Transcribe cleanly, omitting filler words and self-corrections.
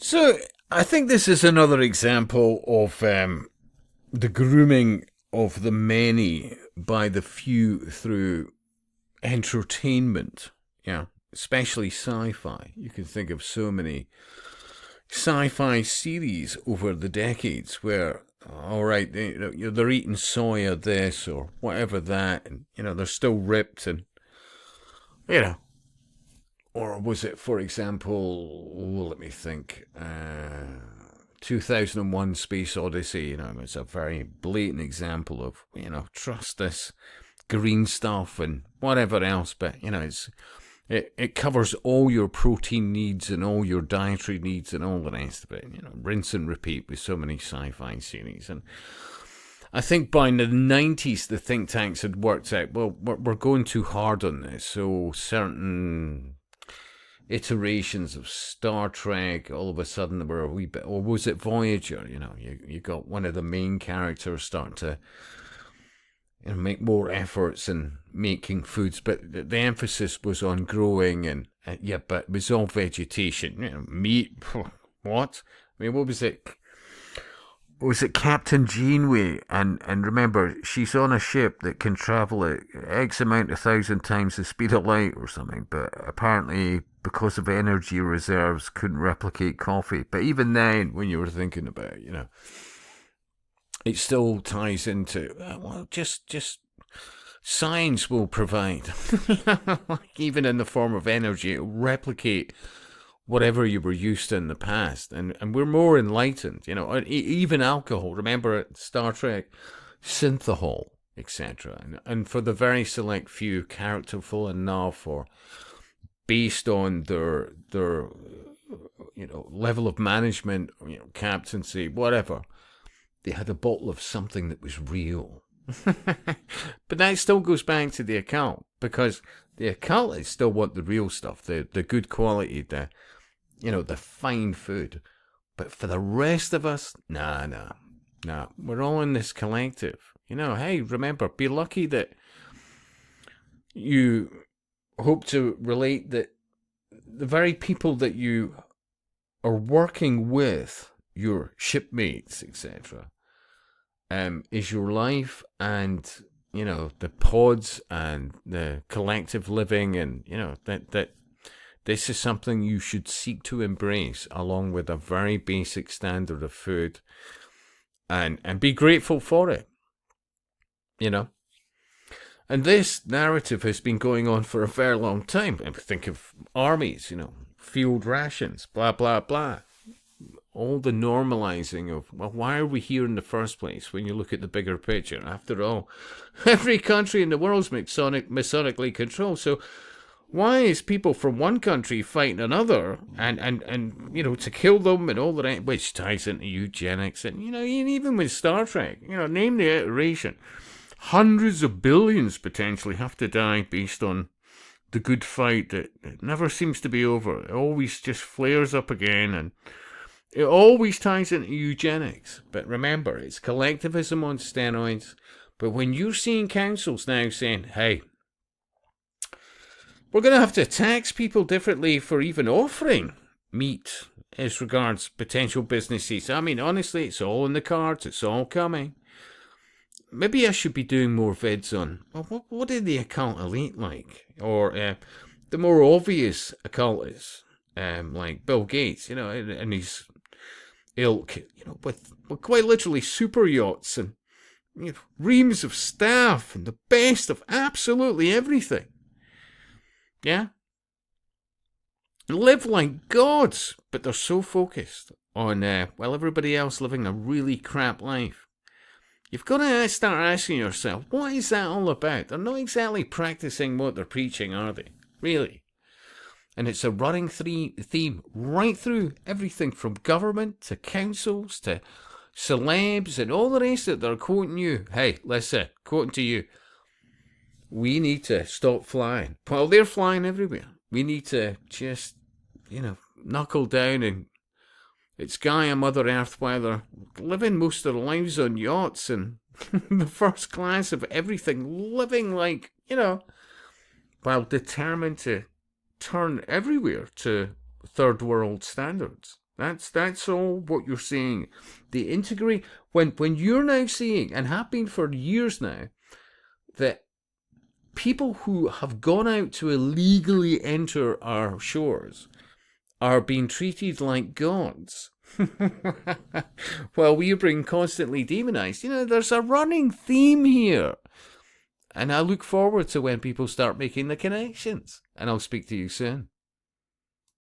So I think this is another example of the grooming of the many by the few through entertainment. Yeah, especially sci-fi. You can think of so many sci-fi series over the decades where, all right, they're eating soya this or whatever that, and they're still ripped, and you know or was it, for example, let me think, 2001 Space Odyssey, it's a very blatant example of, trust this green stuff and whatever else, but, it covers all your protein needs and all your dietary needs and all the rest of it, rinse and repeat with so many sci-fi series. And I think by the 90s, the think tanks had worked out, well, we're going too hard on this, so certain iterations of Star Trek, all of a sudden there were a wee bit, or was it Voyager? You got one of the main characters starting to make more efforts in making foods, but the emphasis was on growing, and but it was all vegetation, meat. What? I mean, what was it? Was it Captain Janeway? And remember, she's on a ship that can travel at X amount of thousand times the speed of light or something, but apparently because of energy reserves couldn't replicate coffee. But even then, when you were thinking about it, it still ties into, well, just science will provide, even in the form of energy, it'll replicate whatever you were used to in the past, and we're more enlightened, even alcohol. Remember Star Trek, synthahol, etc. And for the very select few, characterful enough or based on their level of management, captaincy, whatever, they had a bottle of something that was real. But that still goes back to the occult, because the occultists still want the real stuff, the good quality, the fine food. But for the rest of us, nah. We're all in this collective. Hey, remember, be lucky that you hope to relate that the very people that you are working with, your shipmates, etc., is your life, and the pods and the collective living, and that this is something you should seek to embrace, along with a very basic standard of food, and be grateful for it. And this narrative has been going on for a very long time. I think of armies, field rations, blah blah blah. All the normalizing of, well, why are we here in the first place when you look at the bigger picture? After all, every country in the world is Masonically controlled. So why is people from one country fighting another and to kill them and all that, which ties into eugenics, and, even with Star Trek, name the iteration. Hundreds of billions potentially have to die based on the good fight that never seems to be over. It always just flares up again, and it always ties into eugenics. But remember, it's collectivism on steroids. But when you're seeing councils now saying, hey, we're going to have to tax people differently for even offering meat as regards potential businesses. I mean, honestly, it's all in the cards. It's all coming. Maybe I should be doing more vids on, well, what are the occult elite like? Or the more obvious occultists, like Bill Gates, and his ilk, with quite literally super yachts and reams of staff and the best of absolutely everything. Yeah? Live like gods, but they're so focused on, everybody else living a really crap life. You've got to start asking yourself, what is that all about? They're not exactly practicing what they're preaching, are they? Really? And it's a running theme right through everything from government to councils to celebs and all the rest of it. They're quoting you. Hey, listen, quoting to you. We need to stop flying. Well, they're flying everywhere. We need to just, knuckle down, and it's Gaia, Mother Earth, while they're living most of their lives on yachts and the first class of everything, living like, while determined to turn everywhere to third world standards. That's all what you're seeing. The integrate when you're now seeing, and have been for years now, that people who have gone out to illegally enter our shores are being treated like gods. While we are being constantly demonized. There's a running theme here. And I look forward to when people start making the connections. And I'll speak to you soon.